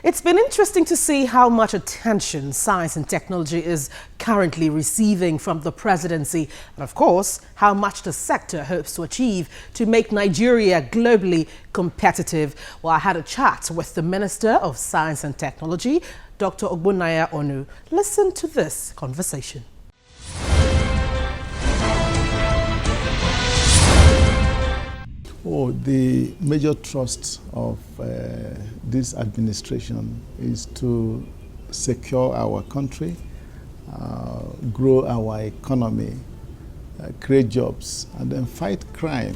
It's been interesting to see how much attention science and technology is currently receiving from the presidency, and of course, how much the sector hopes to achieve to make Nigeria globally competitive. Well, I had a chat with the Minister of Science and Technology, Dr. Ogbonnaya Onu. Listen to this conversation. The major thrust of this administration is to secure our country, grow our economy, create jobs, and then fight crime,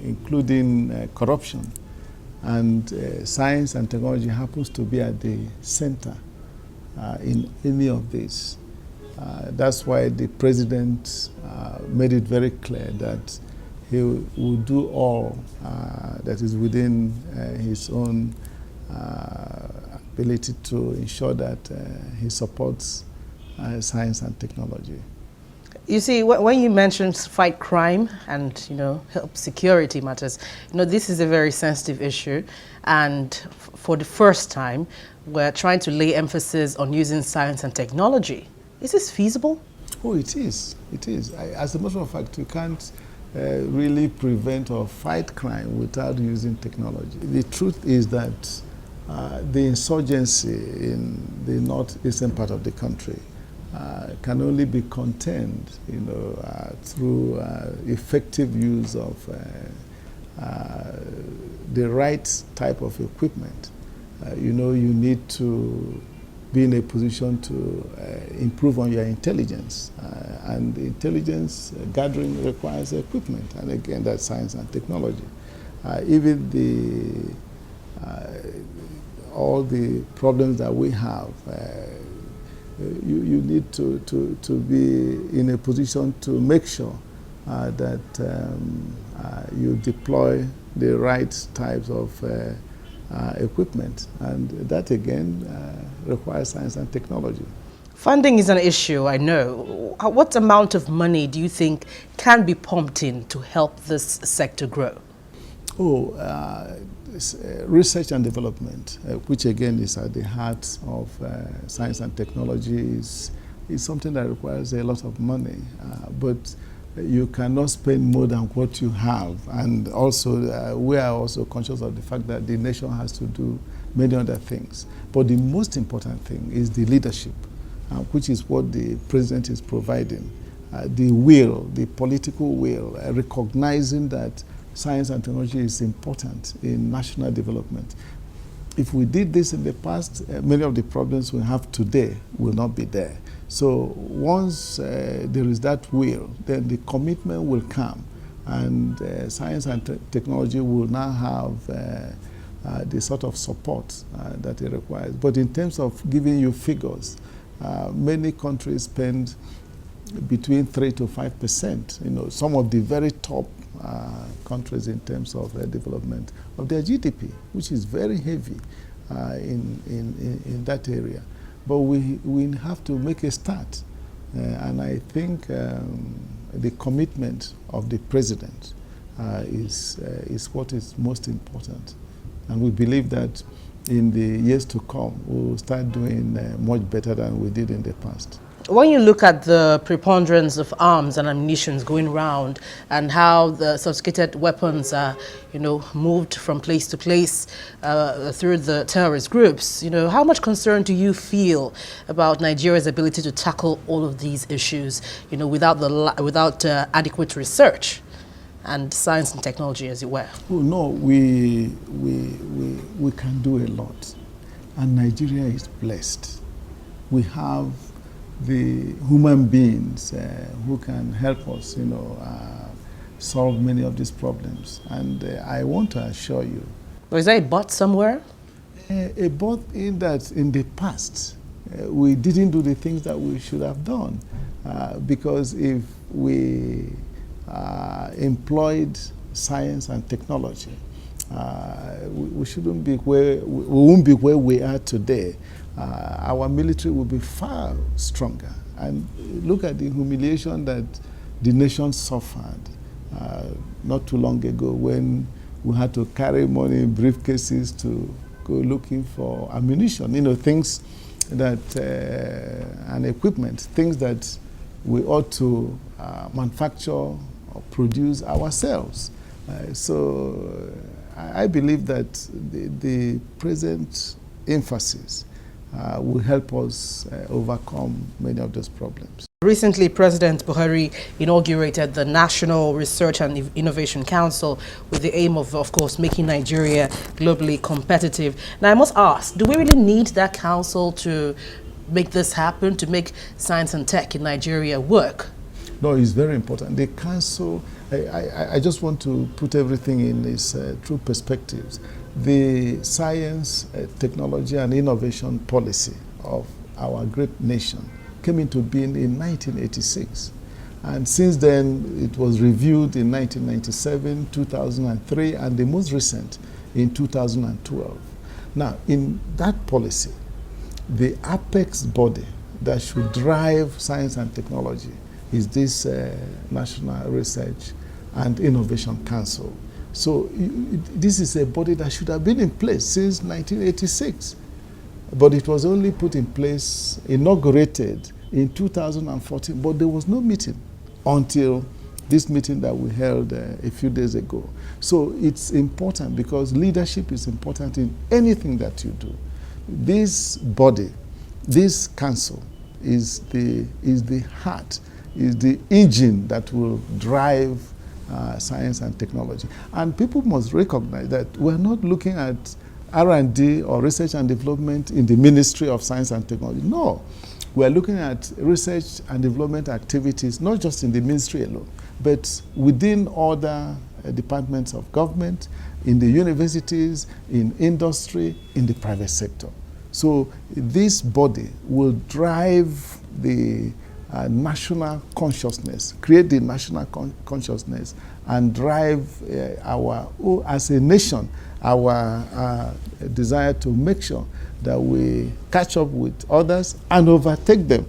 including corruption. And science and technology happens to be at the center in any of this. That's why the president made it very clear that he will do all that is within his own ability to ensure that he supports science and technology. You see, when you mention fight crime and, help security matters, this is a very sensitive issue. And for the first time, we're trying to lay emphasis on using science and technology. Is this feasible? Oh, it is. It is. As a matter of fact, you can't really prevent or fight crime without using technology. The truth is that the insurgency in the northeastern part of the country can only be contained, through effective use of the right type of equipment. You need to be in a position to improve on your intelligence. And intelligence gathering requires equipment. And again, that's science and technology. Even all the problems that we have, you need to be in a position to make sure that you deploy the right types of equipment, and that again requires science and technology. Funding is an issue, I know. What amount of money do you think can be pumped in to help this sector grow? Research and development, which again is at the heart of science and technology, is something that requires a lot of money, but you cannot spend more than what you have. And also, we are also conscious of the fact that the nation has to do many other things. But the most important thing is the leadership, which is what the president is providing. The will, the political will, recognizing that science and technology is important in national development. If we did this in the past, many of the problems we have today will not be there. So once there is that will, then the commitment will come, and science and technology will now have the sort of support that it requires. But in terms of giving you figures, many countries spend between 3 to 5%, some of the very top countries in terms of development of their GDP, which is very heavy in that area. But we have to make a start, and I think the commitment of the president is what is most important. And we believe that in the years to come, we will start doing much better than we did in the past. When you look at the preponderance of arms and ammunition going around and how the sophisticated weapons are, moved from place to place through the terrorist groups, how much concern do you feel about Nigeria's ability to tackle all of these issues, without adequate research and science and technology, as it were? Oh, no, we can do a lot, and Nigeria is blessed. We have the human beings who can help us, solve many of these problems. And I want to assure you. Is there a but somewhere? A but in that in the past, we didn't do the things that we should have done. Because if we employed science and technology, we shouldn't be we won't be where we are today. Our military will be far stronger. And look at the humiliation that the nation suffered not too long ago when we had to carry money in briefcases to go looking for ammunition, things that, and equipment, things that we ought to manufacture or produce ourselves. So I believe that the present emphasis will help us overcome many of those problems. Recently, President Buhari inaugurated the National Research and Innovation Council with the aim of course, making Nigeria globally competitive. Now, I must ask, do we really need that council to make this happen, to make science and tech in Nigeria work? No, it's very important. The council, I just want to put everything in its true perspectives. The science, technology, and innovation policy of our great nation came into being in 1986. And since then, it was reviewed in 1997, 2003, and the most recent in 2012. Now, in that policy, the apex body that should drive science and technology is this National Research and Innovation Council. So this is a body that should have been in place since 1986. But it was only put in place, inaugurated in 2014, but there was no meeting until this meeting that we held a few days ago. So it's important because leadership is important in anything that you do. This body, this council is the heart, is the engine that will drive science and technology. And people must recognize that we're not looking at R&D or research and development in the Ministry of Science and Technology. No, we're looking at research and development activities, not just in the ministry alone, but within other departments of government, in the universities, in industry, in the private sector. So this body will drive the national consciousness, create the national consciousness, and drive as a nation, our desire to make sure that we catch up with others and overtake them.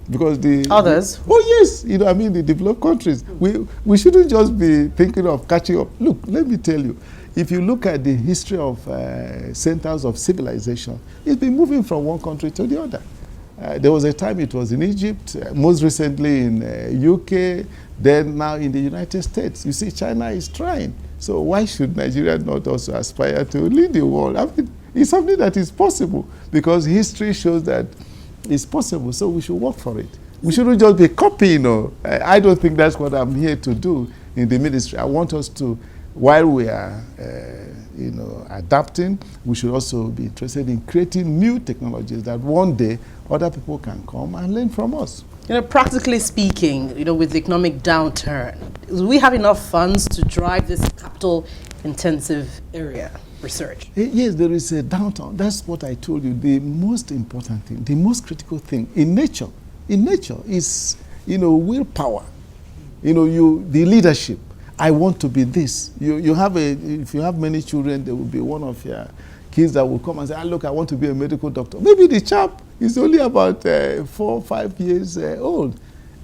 Because others? Yes, the developed countries. We shouldn't just be thinking of catching up. Look, let me tell you, if you look at the history of centers of civilization, it's been moving from one country to the other. There was a time it was in Egypt, most recently in UK, then now in the United States. You see, China is trying. So why should Nigeria not also aspire to lead the world? It's something that is possible because history shows that it's possible. So we should work for it. We shouldn't just be copying. I don't think that's what I'm here to do in the ministry. I want us to, while we are adapting, we should also be interested in creating new technologies that one day other people can come and learn from us. Practically speaking, with the economic downturn, do we have enough funds to drive this capital-intensive area research? Yes, there is a downturn. That's what I told you. The most important thing, the most critical thing in nature is, willpower. The leadership. I want to be this. If you have many children, there will be one of your kids that will come and say, look, I want to be a medical doctor. Maybe the chap is only about 4 or 5 years old.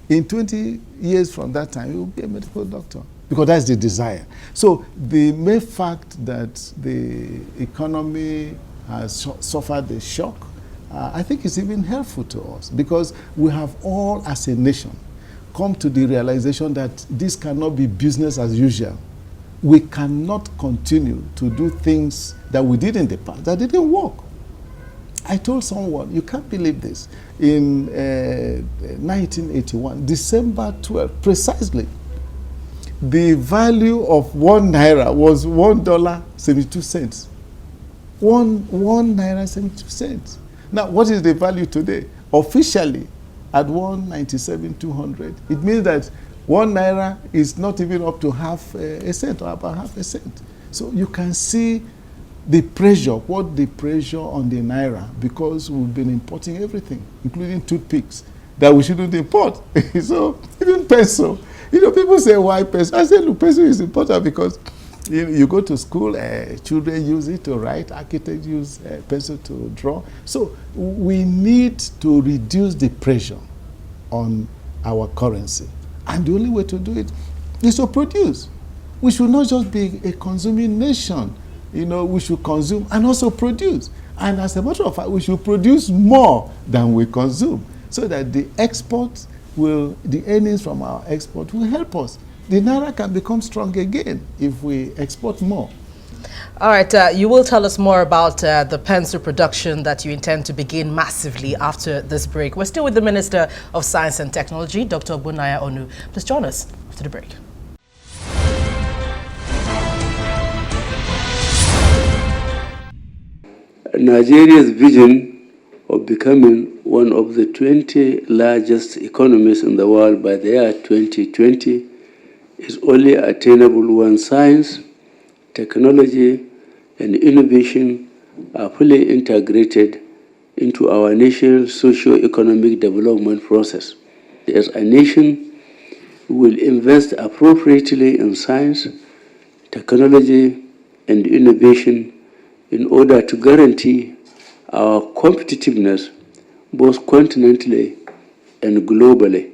In 20 years from that time, he will be a medical doctor because that's the desire. So the mere fact that the economy has suffered a shock, I think is even helpful to us because we have all, as a nation, come to the realization that this cannot be business as usual. We cannot continue to do things that we did in the past that didn't work. I told someone, you can't believe this, in 1981, December 12, precisely, the value of 1 naira was $1.72. 1 naira 72 cents. Now, what is the value today? Officially, at 197,200, it means that 1 naira is not even up to half a cent or about half a cent. So you can see the pressure on the naira because we've been importing everything, including toothpicks that we shouldn't import. So even pencil, people say, why pencil? I say, look, pencil is important because you go to school, children use it to write, architects use pencil to draw. So we need to reduce the pressure on our currency. And the only way to do it is to produce. We should not just be a consuming nation. we should consume and also produce. And as a matter of fact, we should produce more than we consume, so that the earnings from our export will help us. The Naira can become strong again if we export more. All right, you will tell us more about the pencil production that you intend to begin massively after this break. We're still with the Minister of Science and Technology, Dr. Ogbonnaya Onu. Please join us after the break. Nigeria's vision of becoming one of the 20 largest economies in the world by the year 2020 is only attainable when science, technology, and innovation are fully integrated into our nation's socio-economic development process. As a nation, we will invest appropriately in science, technology, and innovation in order to guarantee our competitiveness both continentally and globally.